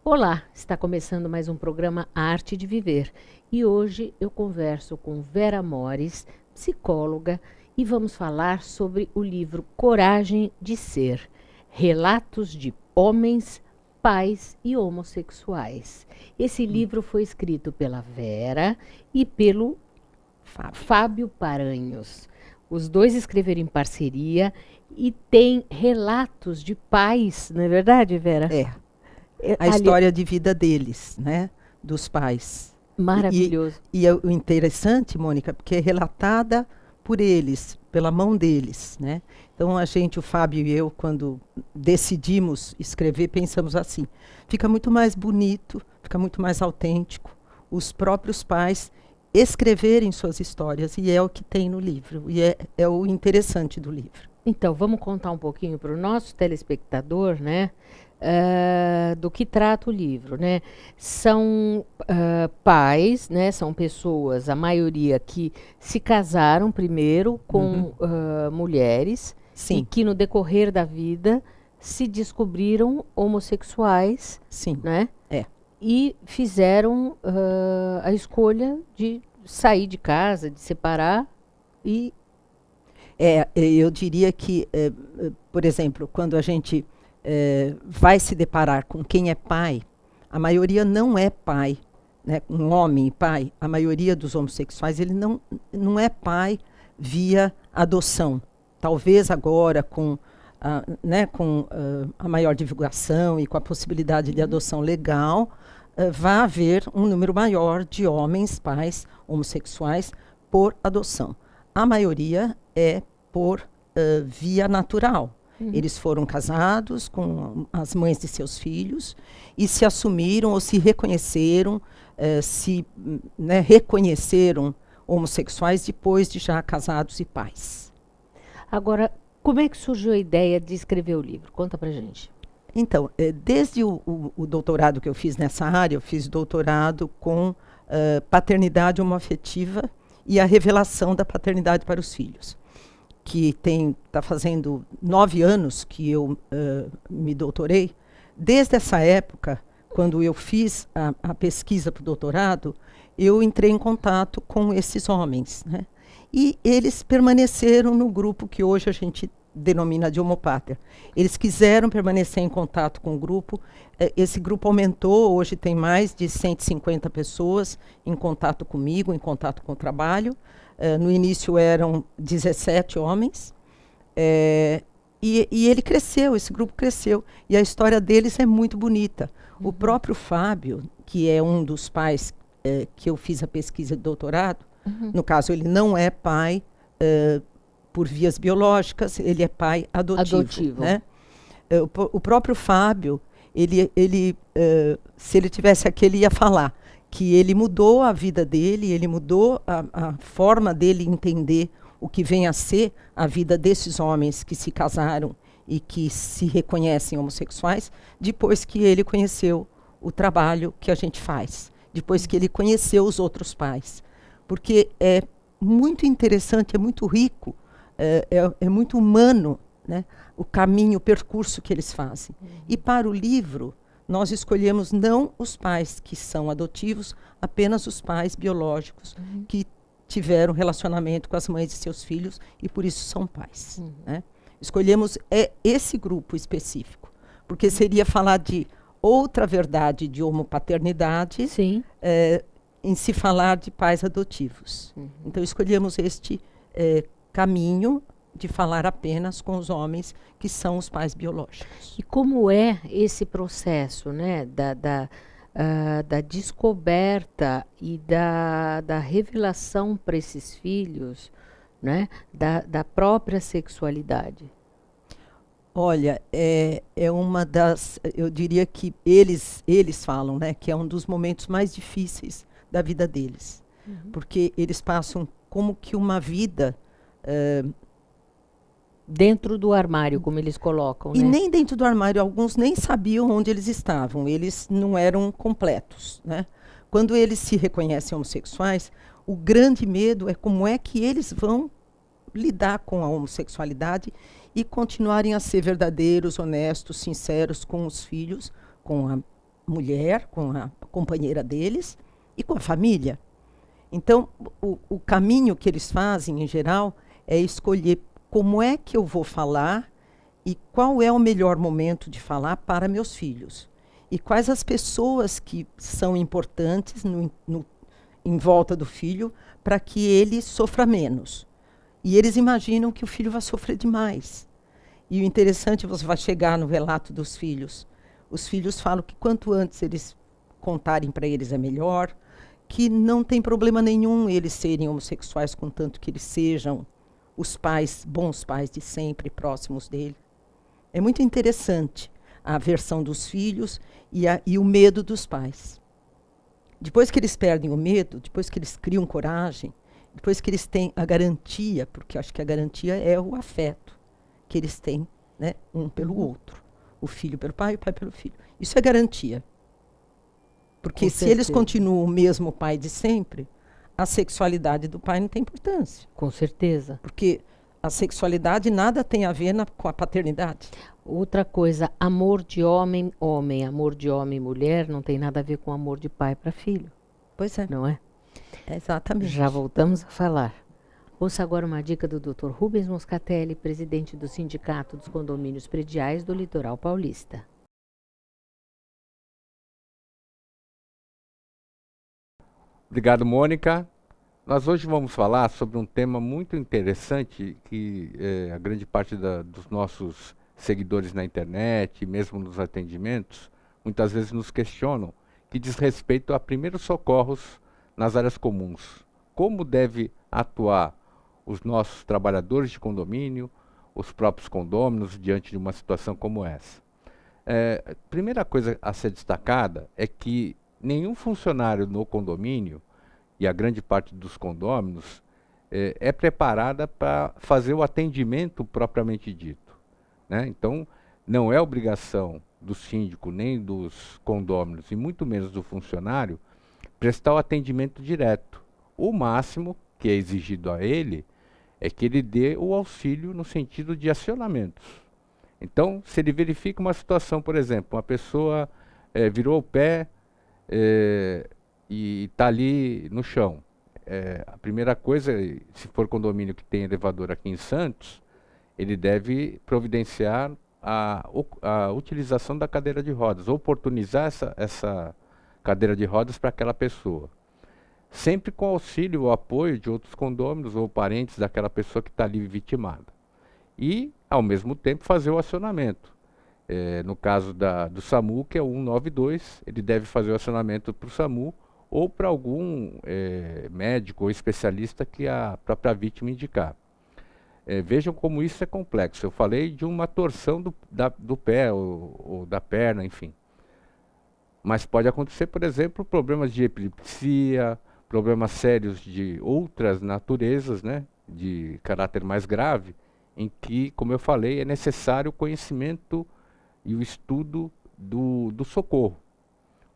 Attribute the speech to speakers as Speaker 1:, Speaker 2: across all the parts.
Speaker 1: Olá, está começando mais um programa Arte de Viver e hoje eu converso com Vera Mores, psicóloga, e vamos falar sobre o livro Coragem de Ser, Relatos de Homens, Pais e Homossexuais. Esse livro foi escrito pela Vera e pelo Fábio Paranhos. Os dois escreveram em parceria e tem relatos de pais, não é verdade, Vera?
Speaker 2: A história de vida deles, né? Dos pais.
Speaker 1: Maravilhoso.
Speaker 2: E é o interessante, Mônica, porque é relatada por eles, pela mão deles, né? Então o Fábio e eu, quando decidimos escrever, pensamos assim: fica muito mais bonito, fica muito mais autêntico os próprios pais escreverem suas histórias, e é o que tem no livro, e é o interessante do livro.
Speaker 1: Então, vamos contar um pouquinho para o nosso telespectador, né? Do que trata o livro, né? São pais, né? São pessoas, a maioria que se casaram primeiro com mulheres.
Speaker 2: Sim.
Speaker 1: E que no decorrer da vida se descobriram homossexuais.
Speaker 2: Sim.
Speaker 1: Né?
Speaker 2: É.
Speaker 1: E fizeram a escolha de sair de casa, de separar e...
Speaker 2: Eu diria que, por exemplo, quando a gente vai se deparar com quem é pai, a maioria não é pai, né? Um homem e pai, a maioria dos homossexuais, ele não é pai via adoção. Talvez agora, com a maior divulgação e com a possibilidade de adoção legal, vai haver um número maior de homens, pais homossexuais por adoção. A maioria é por via natural. Eles foram casados com as mães de seus filhos e se assumiram ou se reconheceram, reconheceram homossexuais depois de já casados e pais.
Speaker 1: Agora, como é que surgiu a ideia de escrever o livro? Conta pra gente.
Speaker 2: Então, desde o doutorado que eu fiz nessa área, eu fiz doutorado com paternidade homoafetiva e a revelação da paternidade para os filhos, que está fazendo 9 anos que eu me doutorei. Desde essa época, quando eu fiz a pesquisa para o doutorado, eu entrei em contato com esses homens, né? E eles permaneceram no grupo que hoje a gente denomina de homopater. Eles quiseram permanecer em contato com o grupo. Esse grupo aumentou, hoje tem mais de 150 pessoas em contato comigo, em contato com o trabalho. No início eram 17 homens. E ele cresceu, esse grupo cresceu. E a história deles é muito bonita. O próprio Fábio, que é um dos pais que eu fiz a pesquisa de doutorado, no caso ele não é pai por vias biológicas, ele é pai adotivo. Né? O próprio Fábio, se ele tivesse aqui, ele ia falar que ele mudou a vida dele, ele mudou a forma dele entender o que vem a ser a vida desses homens que se casaram e que se reconhecem homossexuais, depois que ele conheceu o trabalho que a gente faz, depois que ele conheceu os outros pais. Porque é muito interessante, é muito rico, é muito humano, né? O caminho, o percurso que eles fazem. E para o livro, nós escolhemos não os pais que são adotivos, apenas os pais biológicos que tiveram relacionamento com as mães de seus filhos e por isso são pais. Né? Escolhemos esse grupo específico, porque seria falar de outra verdade de homopaternidade em se falar de pais adotivos. Então escolhemos este caminho de falar apenas com os homens que são os pais biológicos.
Speaker 1: E como é esse processo, né, da descoberta e da revelação para esses filhos, né, da própria sexualidade?
Speaker 2: Olha, é uma das... Eu diria que eles falam, né, que é um dos momentos mais difíceis da vida deles. Porque eles passam como que uma vida...
Speaker 1: dentro do armário, como eles colocam,
Speaker 2: E
Speaker 1: né?
Speaker 2: nem dentro do armário, alguns nem sabiam onde eles estavam, eles não eram completos, né? Quando eles se reconhecem homossexuais, o grande medo é como é que eles vão lidar com a homossexualidade e continuarem a ser verdadeiros, honestos, sinceros com os filhos, com a mulher, com a companheira deles e com a família. Então, o caminho que eles fazem, em geral, é escolher como é que eu vou falar e qual é o melhor momento de falar para meus filhos. E quais as pessoas que são importantes em volta do filho para que ele sofra menos. E eles imaginam que o filho vai sofrer demais. E o interessante, você vai chegar no relato dos filhos. Os filhos falam que quanto antes eles contarem para eles é melhor, que não tem problema nenhum eles serem homossexuais, contanto que eles sejam os pais, bons pais de sempre, próximos dele. É muito interessante a aversão dos filhos e o medo dos pais. Depois que eles perdem o medo, depois que eles criam coragem, depois que eles têm a garantia, porque acho que a garantia é o afeto que eles têm, né, um pelo outro. O filho pelo pai e o pai pelo filho. Isso é garantia. Porque se eles continuam o mesmo pai de sempre, a sexualidade do pai não tem importância.
Speaker 1: Com certeza.
Speaker 2: Porque a sexualidade nada tem a ver com a paternidade.
Speaker 1: Outra coisa, amor de homem, homem, amor de homem, mulher, não tem nada a ver com amor de pai para filho.
Speaker 2: Pois é.
Speaker 1: Não é?
Speaker 2: Exatamente.
Speaker 1: Já voltamos a falar. Ouça agora uma dica do Dr. Rubens Moscatelli, presidente do Sindicato dos Condomínios Prediais do Litoral Paulista.
Speaker 3: Obrigado, Mônica. Nós hoje vamos falar sobre um tema muito interessante que a grande parte dos nossos seguidores na internet, mesmo nos atendimentos, muitas vezes nos questionam, que diz respeito a primeiros socorros nas áreas comuns. Como deve atuar os nossos trabalhadores de condomínio, os próprios condôminos, diante de uma situação como essa? A primeira coisa a ser destacada é que nenhum funcionário no condomínio, e a grande parte dos condôminos, é preparada para fazer o atendimento propriamente dito, né? Então, não é obrigação do síndico, nem dos condôminos, e muito menos do funcionário, prestar o atendimento direto. O máximo que é exigido a ele é que ele dê o auxílio no sentido de acionamentos. Então, se ele verifica uma situação, por exemplo, uma pessoa virou o pé e está ali no chão. A primeira coisa, se for condomínio que tem elevador aqui em Santos, ele deve providenciar a utilização da cadeira de rodas, oportunizar essa cadeira de rodas para aquela pessoa. Sempre com auxílio ou apoio de outros condôminos ou parentes daquela pessoa que está ali vitimada. E, ao mesmo tempo, fazer o acionamento. No caso do SAMU, que é o 192, ele deve fazer o acionamento para o SAMU ou para algum médico ou especialista que a própria vítima indicar. Vejam como isso é complexo. Eu falei de uma torção do pé ou da perna, enfim. Mas pode acontecer, por exemplo, problemas de epilepsia, problemas sérios de outras naturezas, né, de caráter mais grave, em que, como eu falei, é necessário o conhecimento e o estudo do socorro.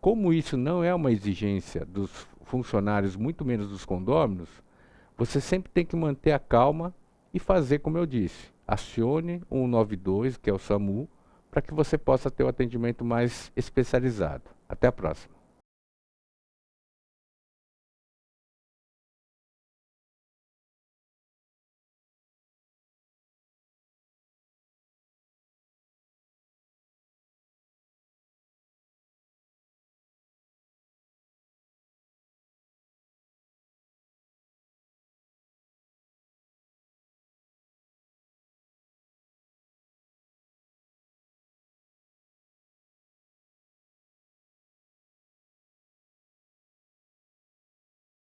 Speaker 3: Como isso não é uma exigência dos funcionários, muito menos dos condôminos, você sempre tem que manter a calma e fazer como eu disse. Acione o 192, que é o SAMU, para que você possa ter o atendimento mais especializado. Até a próxima.